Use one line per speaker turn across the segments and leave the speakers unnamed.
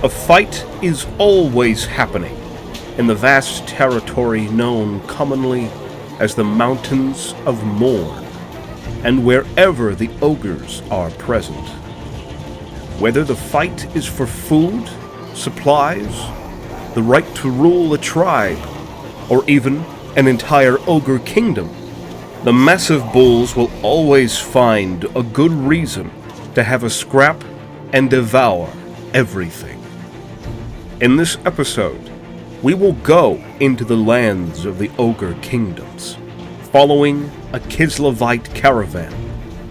A fight is always happening in the vast territory known commonly as the Mountains of Morn, and wherever the ogres are present. Whether the fight is for food, supplies, the right to rule a tribe, or even an entire ogre kingdom, the massive bulls will always find a good reason to have a scrap and devour everything. In this episode, we will go into the lands of the ogre kingdoms, following a Kislevite caravan,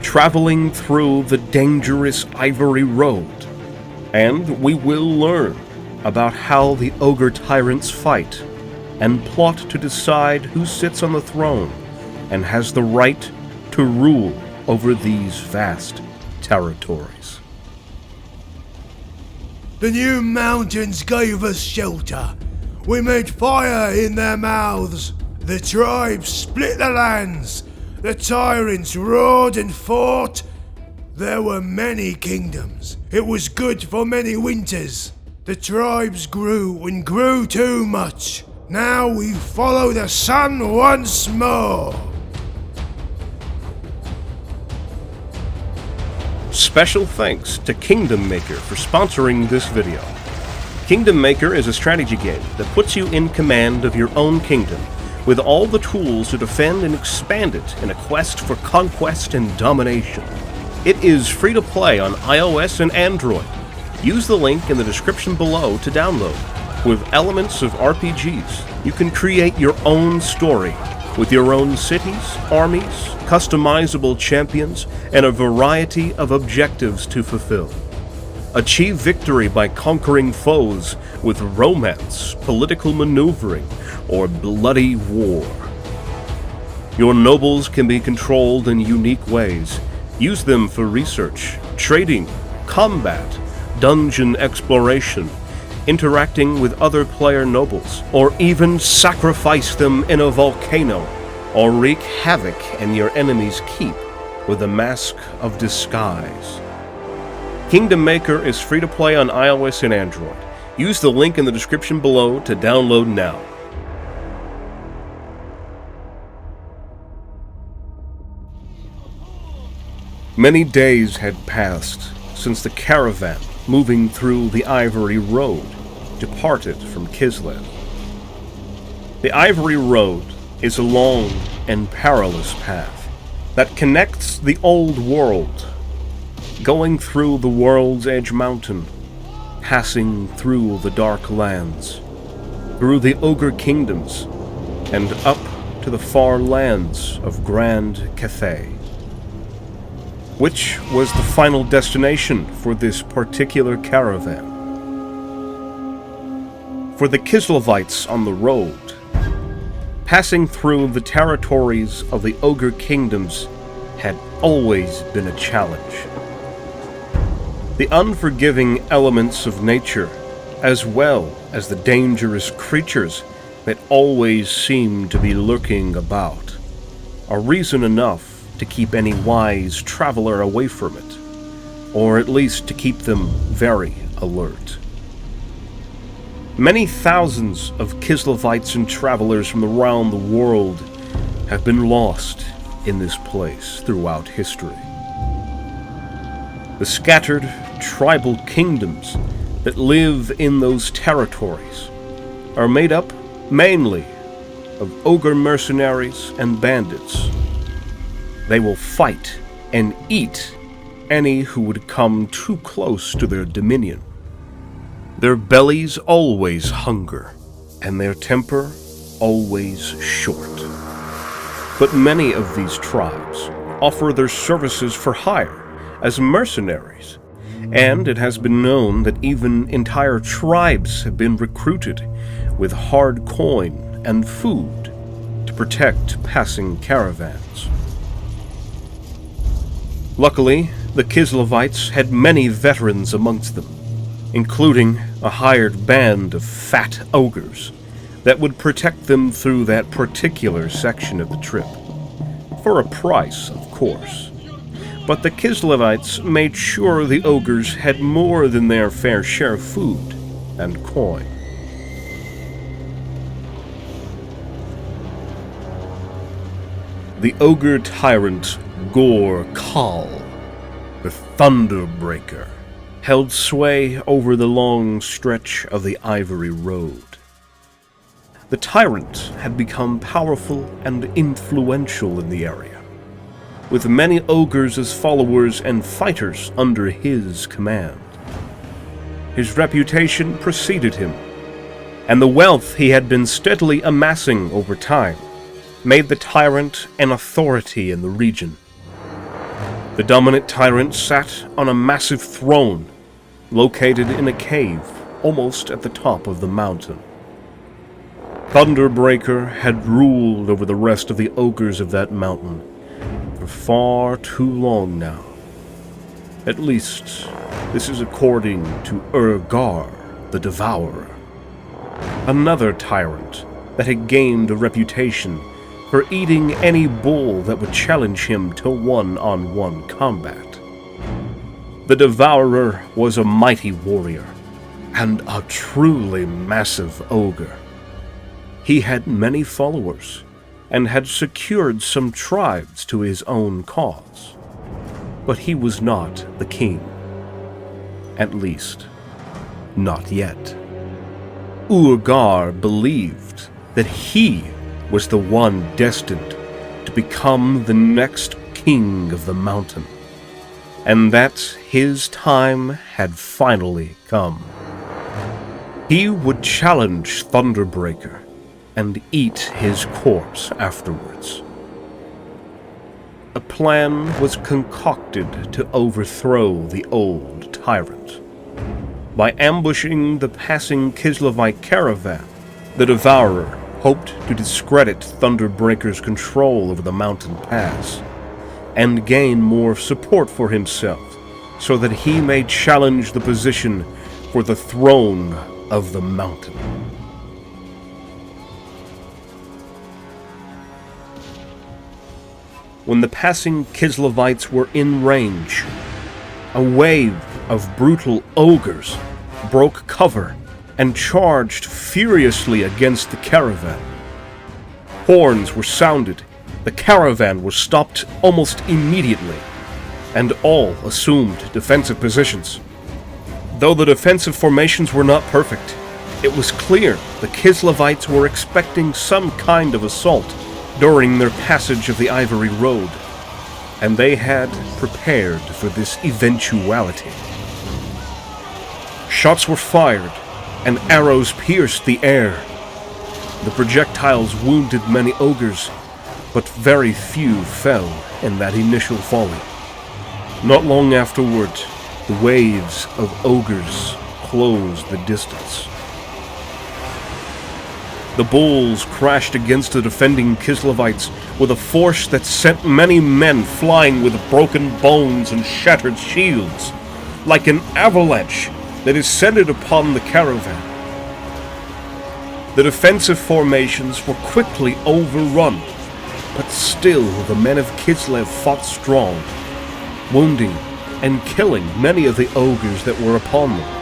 traveling through the dangerous Ivory Road, and we will learn about how the ogre tyrants fight and plot to decide who sits on the throne and has the right to rule over these vast territories.
The new mountains gave us shelter. We made fire in their mouths. The tribes split the lands. The tyrants roared and fought. There were many kingdoms. It was good for many winters. The tribes grew and grew too much. Now we follow the sun once more.
Special thanks to Kingdom Maker for sponsoring this video. Kingdom Maker is a strategy game that puts you in command of your own kingdom, with all the tools to defend and expand it in a quest for conquest and domination. It is free to play on iOS and Android. Use the link in the description below to download. With elements of RPGs, you can create your own story, with your own cities, armies, customizable champions, and a variety of objectives to fulfill. Achieve victory by conquering foes with romance, political maneuvering, or bloody war. Your nobles can be controlled in unique ways. Use them for research, trading, combat, dungeon exploration, interacting with other player nobles, or even sacrifice them in a volcano, or wreak havoc in your enemy's keep with a mask of disguise. Kingdom Maker is free to play on iOS and Android. Use the link in the description below to download now. Many days had passed since the caravan moving through the Ivory Road departed from Kislev. The Ivory Road is a long and perilous path that connects the old world, going through the World's Edge Mountain, passing through the Dark Lands, through the Ogre Kingdoms, and up to the far lands of Grand Cathay, which was the final destination for this particular caravan. For the Kislevites on the road, passing through the territories of the Ogre Kingdoms had always been a challenge. The unforgiving elements of nature, as well as the dangerous creatures that always seem to be lurking about, are reason enough to keep any wise traveler away from it, or at least to keep them very alert. Many thousands of Kislevites and travelers from around the world have been lost in this place throughout history. The scattered tribal kingdoms that live in those territories are made up mainly of ogre mercenaries and bandits. They will fight and eat any who would come too close to their dominion. Their bellies always hunger, and their temper always short. But many of these tribes offer their services for hire as mercenaries, and it has been known that even entire tribes have been recruited with hard coin and food to protect passing caravans. Luckily, the Kislevites had many veterans amongst them, including a hired band of fat ogres that would protect them through that particular section of the trip. For a price, of course. But the Kislevites made sure the ogres had more than their fair share of food, and coin. The ogre tyrant Kal, the Thunderbreaker, held sway over the long stretch of the Ivory Road. The tyrant had become powerful and influential in the area, with many ogres as followers and fighters under his command. His reputation preceded him, and the wealth he had been steadily amassing over time made the tyrant an authority in the region. The dominant tyrant sat on a massive throne located in a cave almost at the top of the mountain. Thunderbreaker had ruled over the rest of the ogres of that mountain for far too long now. At least, this is according to Ogre, the Devourer, another tyrant that had gained a reputation for eating any bull that would challenge him to one-on-one combat. The Devourer was a mighty warrior and a truly massive ogre. He had many followers and had secured some tribes to his own cause. But he was not the king. At least, not yet. Ogre believed that he was the one destined to become the next king of the mountain, and that his time had finally come. He would challenge Thunderbreaker and eat his corpse afterwards. A plan was concocted to overthrow the old tyrant. By ambushing the passing Kislevites caravan, the Devourer hoped to discredit Thunderbreaker's control over the mountain pass and gain more support for himself so that he may challenge the position for the throne of the mountain. When the passing Kislevites were in range, a wave of brutal ogres broke cover and charged furiously against the caravan. Horns were sounded, the caravan was stopped almost immediately, and all assumed defensive positions. Though the defensive formations were not perfect, it was clear the Kislevites were expecting some kind of assault during their passage of the Ivory Road, and they had prepared for this eventuality. Shots were fired, and arrows pierced the air. The projectiles wounded many ogres, but very few fell in that initial volley. Not long afterward, the waves of ogres closed the distance. The bulls crashed against the defending Kislevites with a force that sent many men flying with broken bones and shattered shields, like an avalanche that descended upon the caravan. The defensive formations were quickly overrun, but still the men of Kislev fought strong, wounding and killing many of the ogres that were upon them.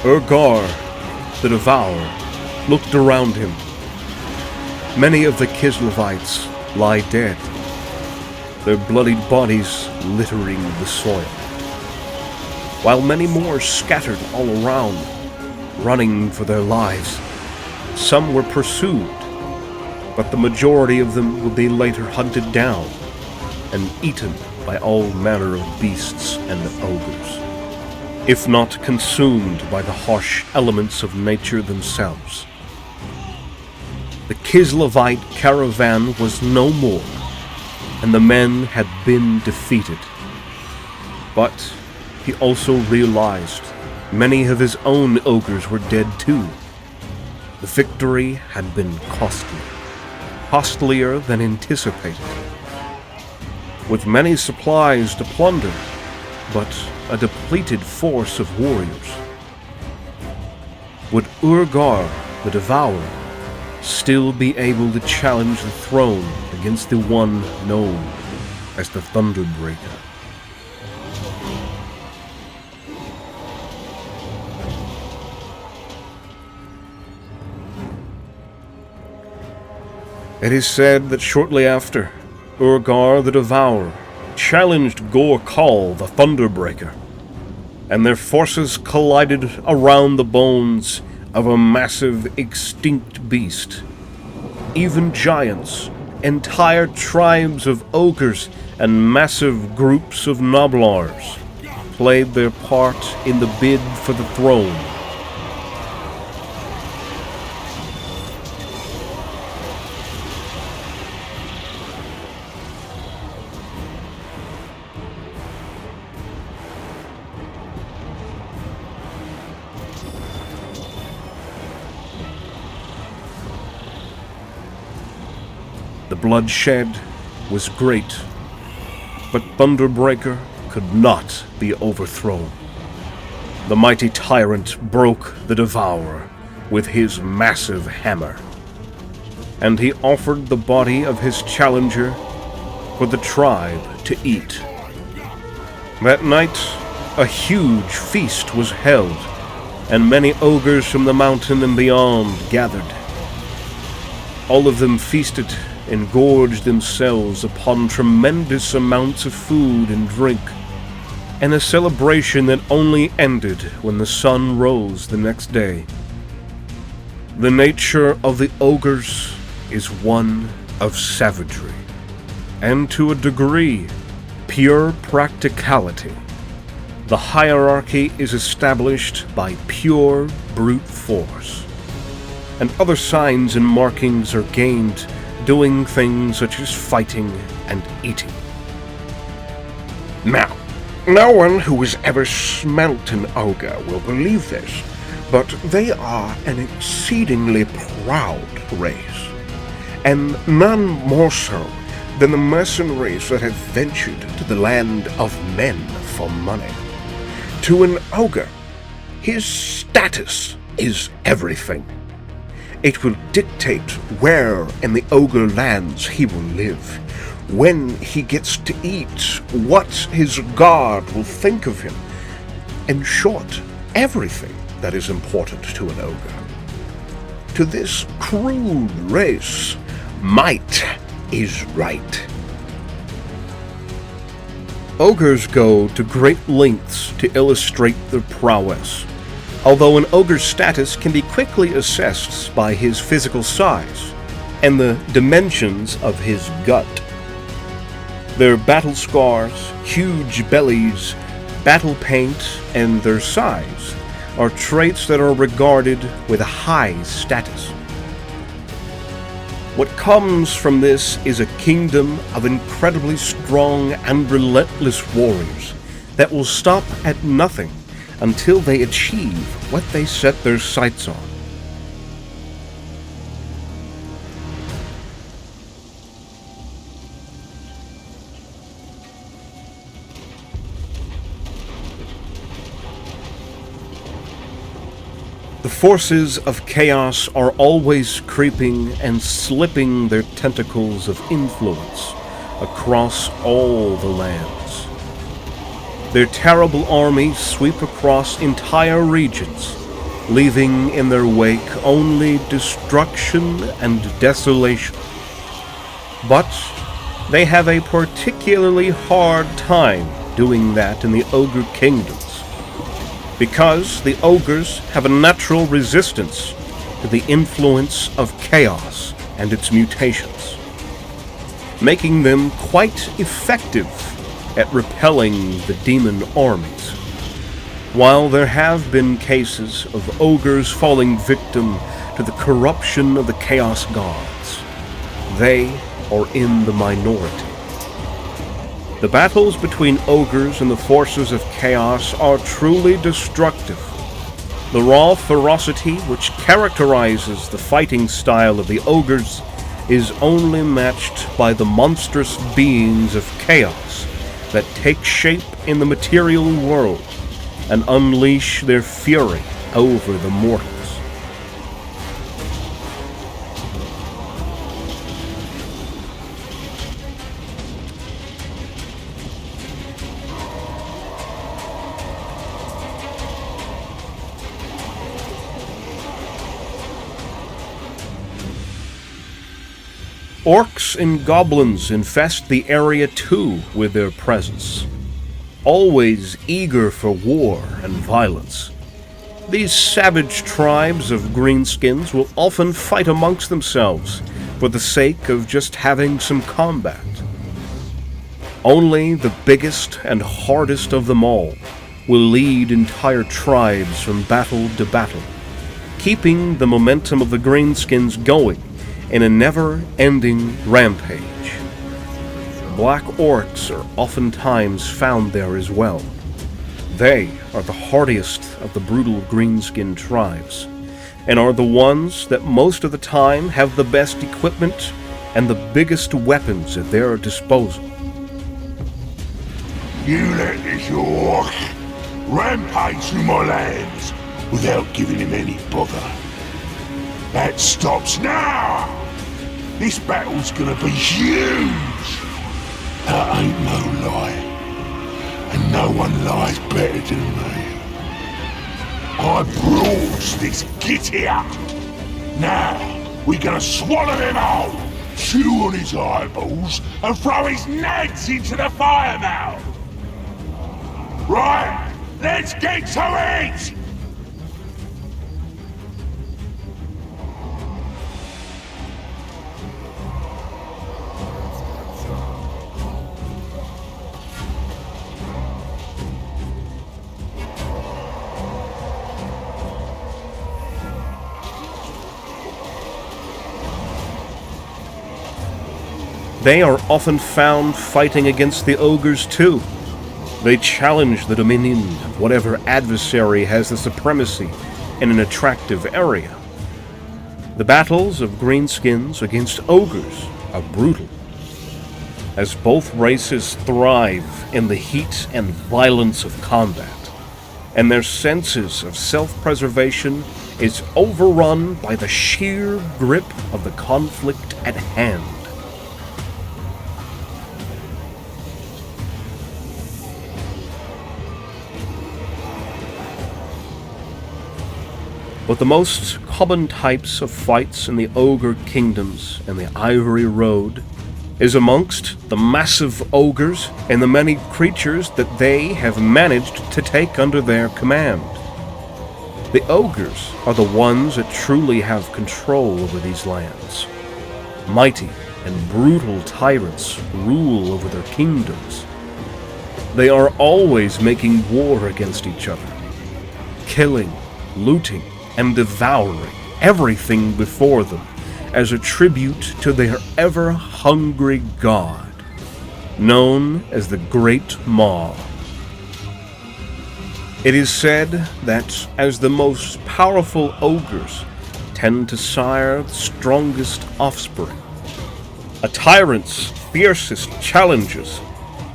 Urgar, the Devourer, looked around him. Many of the Kislevites lie dead, their bloodied bodies littering the soil, while many more scattered all around, running for their lives. Some were pursued, but the majority of them would be later hunted down and eaten by all manner of beasts and ogres, if not consumed by the harsh elements of nature themselves. The Kislevite caravan was no more, and the men had been defeated. But he also realized many of his own ogres were dead too. The victory had been costly, costlier than anticipated. With many supplies to plunder, but a depleted force of warriors. Would Urgar, the Devourer, still be able to challenge the throne against the one known as the Thunderbreaker? It is said that shortly after, Urgar the Devourer challenged Gorkal the Thunderbreaker, and their forces collided around the bones of a massive extinct beast. Even giants, entire tribes of ogres, and massive groups of noblars played their part in the bid for the throne. The bloodshed was great, but Thunderbreaker could not be overthrown. The mighty tyrant broke the Devourer with his massive hammer, and he offered the body of his challenger for the tribe to eat. That night, a huge feast was held, and many ogres from the mountain and beyond gathered. All of them feasted and gorged themselves upon tremendous amounts of food and drink, and a celebration that only ended when the sun rose the next day. The nature of the ogres is one of savagery, and to a degree, pure practicality. The hierarchy is established by pure brute force, and other signs and markings are gained doing things such as fighting and eating.
Now, no one who has ever smelt an ogre will believe this, but they are an exceedingly proud race, and none more so than the mercenaries that have ventured to the land of men for money. To an ogre, his status is everything. It will dictate where in the ogre lands he will live, when he gets to eat, what his guard will think of him. In short, everything that is important to an ogre. To this crude race, might is right.
Ogres go to great lengths to illustrate their prowess, although an ogre's status can be quickly assessed by his physical size and the dimensions of his gut. Their battle scars, huge bellies, battle paint, and their size are traits that are regarded with a high status. What comes from this is a kingdom of incredibly strong and relentless warriors that will stop at nothing until they achieve what they set their sights on. The forces of chaos are always creeping and slipping their tentacles of influence across all the lands. Their terrible armies sweep across entire regions leaving in their wake only destruction and desolation. But they have a particularly hard time doing that in the Ogre kingdoms, because the Ogres have a natural resistance to the influence of chaos and its mutations, making them quite effective at repelling the demon armies. While there have been cases of ogres falling victim to the corruption of the Chaos Gods, they are in the minority. The battles between ogres and the forces of chaos are truly destructive. The raw ferocity which characterizes the fighting style of the ogres is only matched by the monstrous beings of chaos that take shape in the material world and unleash their fury over the mortals. Orcs and goblins infest the area too with their presence, always eager for war and violence. These savage tribes of greenskins will often fight amongst themselves for the sake of just having some combat. Only the biggest and hardest of them all will lead entire tribes from battle to battle, keeping the momentum of the greenskins going in a never-ending rampage. Black orcs are oftentimes found there as well. They are the hardiest of the brutal greenskin tribes, and are the ones that most of the time have the best equipment and the biggest weapons at their disposal.
You let this orc rampage through my lands without giving him any bother. That stops now! This battle's gonna be huge! That ain't no lie. And no one lies better than me. I brought this git here! Now, we're gonna swallow him whole, chew on his eyeballs, and throw his nads into the fire mouth! Right, let's get to it!
They are often found fighting against the ogres too. They challenge the dominion of whatever adversary has the supremacy in an attractive area. The battles of greenskins against ogres are brutal, as both races thrive in the heat and violence of combat, and their senses of self-preservation is overrun by the sheer grip of the conflict at hand. But the most common types of fights in the Ogre kingdoms and the Ivory Road is amongst the massive ogres and the many creatures that they have managed to take under their command. The ogres are the ones that truly have control over these lands. Mighty and brutal tyrants rule over their kingdoms. They are always making war against each other, killing, looting, and devouring everything before them as a tribute to their ever-hungry god, known as the Great Maw. It is said that as the most powerful ogres tend to sire the strongest offspring, a tyrant's fiercest challenges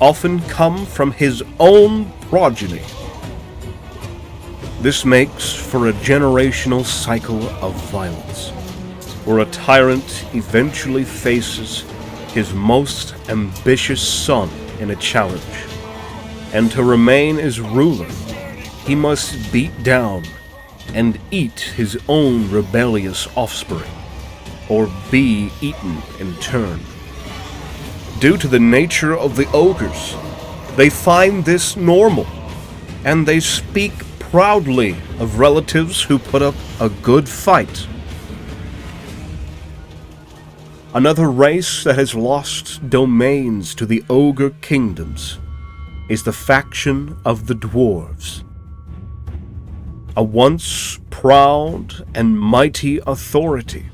often come from his own progeny. This makes for a generational cycle of violence, where a tyrant eventually faces his most ambitious son in a challenge, and to remain as ruler, he must beat down and eat his own rebellious offspring, or be eaten in turn. Due to the nature of the ogres, they find this normal, and they speak proudly of relatives who put up a good fight. Another race that has lost domains to the ogre kingdoms is the faction of the dwarves. A once proud and mighty authority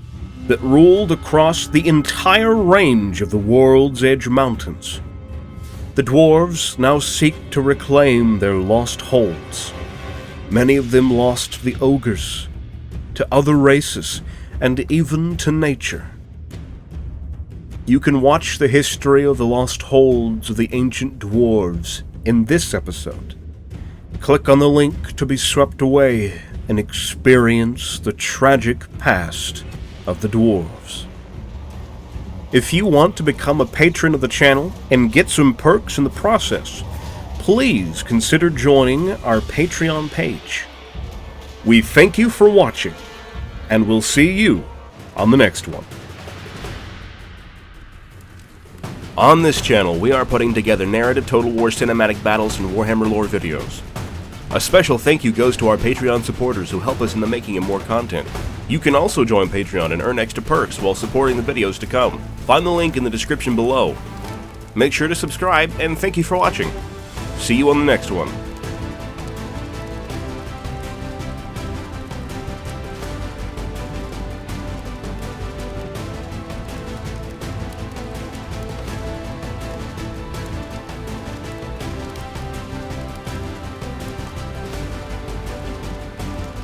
that ruled across the entire range of the World's Edge Mountains. The dwarves now seek to reclaim their lost holds. Many of them lost to the ogres, to other races, and even to nature. You can watch the history of the lost holds of the ancient dwarves in this episode. Click on the link to be swept away and experience the tragic past of the dwarves. If you want to become a patron of the channel and get some perks in the process, please consider joining our Patreon page. We thank you for watching, and we'll see you on the next one. On this channel, we are putting together narrative Total War cinematic battles and Warhammer lore videos. A special thank you goes to our Patreon supporters who help us in the making of more content. You can also join Patreon and earn extra perks while supporting the videos to come. Find the link in the description below. Make sure to subscribe, and thank you for watching. See you on the next one.